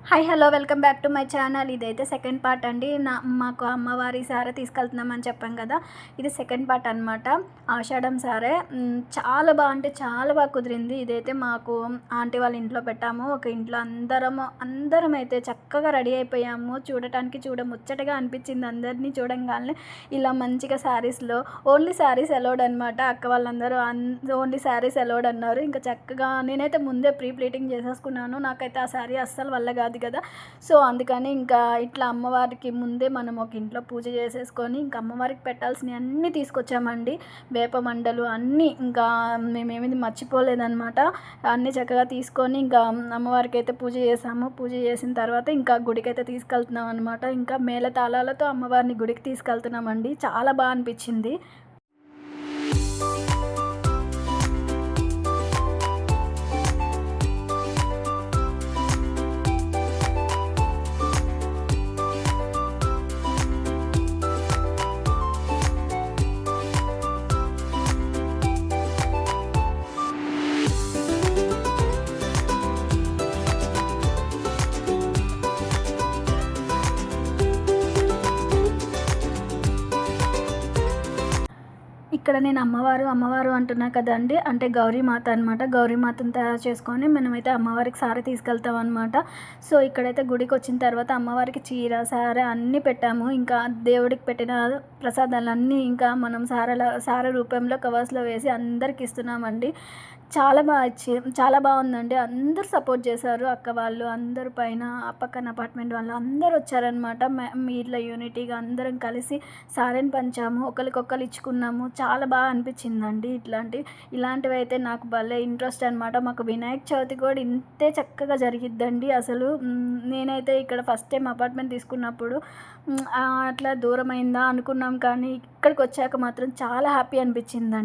Hi hello welcome back to my channel. ఇదైతే second part అండి. మాకు అమ్మవారి సారే తీసుకెళ్తున్నామని చెప్పాం కదా, ఇది సెకండ్ పార్ట్ అనమాట. ఆషాఢం సారే చాలా బాగా అంటే చాలా బాగా కుదిరింది. ఇదైతే మాకు ఆంటీ వాళ్ళ ఇంట్లో పెట్టాము. ఒక ఇంట్లో అందరం అయితే చక్కగా రెడీ అయిపోయాము. చూడటానికి ముచ్చటగా అనిపించింది. అందరినీ చూడంగానే ఇలా మంచిగా శారీస్లో, ఓన్లీ శారీస్ అలౌడ్ అనమాట. అక్క వాళ్ళందరూ ఓన్లీ శారీస్ అలౌడ్ అన్నారు. ఇంకా చక్కగా నేనైతే ముందే ప్రీ ప్లీటింగ్ చేసేసుకున్నాను. నాకైతే ఆ శారీ అస్సలు వల్ల కాదు కదా. సో అందుకని ఇంకా ఇట్లా అమ్మవారికి ముందే మనం ఒక ఇంట్లో పూజ చేసేసుకొని ఇంకా అమ్మవారికి పెట్టాల్సినవి అన్నీ తీసుకొచ్చామండి. వేప మండలు అన్నీ ఇంకా మేమేమి మర్చిపోలేదన్నమాట. అన్నీ చక్కగా తీసుకొని ఇంకా అమ్మవారికి అయితే పూజ చేసాము. పూజ చేసిన తర్వాత ఇంకా గుడికి అయితే తీసుకెళ్తున్నాం అనమాట. ఇంకా మేళతాళాలతో అమ్మవారిని గుడికి తీసుకెళ్తున్నామండి. చాలా బాగా అనిపించింది. ఇక్కడ నేను అమ్మవారు అంటున్నా కదండి, అంటే గౌరీమాత అనమాట. గౌరీమాతను తయారు చేసుకొని మనమైతే అమ్మవారికి సారీ తీసుకెళ్తాం అనమాట. సో ఇక్కడైతే గుడికి వచ్చిన తర్వాత అమ్మవారికి చీర సారీ అన్నీ పెట్టాము. ఇంకా దేవుడికి పెట్టిన ప్రసాదాలన్నీ ఇంకా మనం సార రూపంలో కవర్స్లో వేసి అందరికి ఇస్తున్నామండి. చాలా బాగుందండి. అందరూ సపోర్ట్ చేశారు. అక్క వాళ్ళు అందరూ, పైన పక్కన అపార్ట్మెంట్ వాళ్ళు అందరూ వచ్చారనమాట. ఇట్లా యూనిటీగా అందరం కలిసి సారెని పంచాము, ఒకరికొకరు ఇచ్చుకున్నాము. చాలా బాగా అనిపించిందండి. ఇలాంటివి అయితే నాకు భలే ఇంట్రెస్ట్ అనమాట. మాకు వినాయక చవితి కూడా ఇంతే చక్కగా జరిగిద్దండి. అసలు నేనైతే ఇక్కడ ఫస్ట్ టైం అపార్ట్మెంట్ తీసుకున్నప్పుడు అట్లా దూరం అయిందా అనుకున్నాం, కానీ ఇక్కడికి వచ్చాక మాత్రం చాలా హ్యాపీ అనిపించిందండి.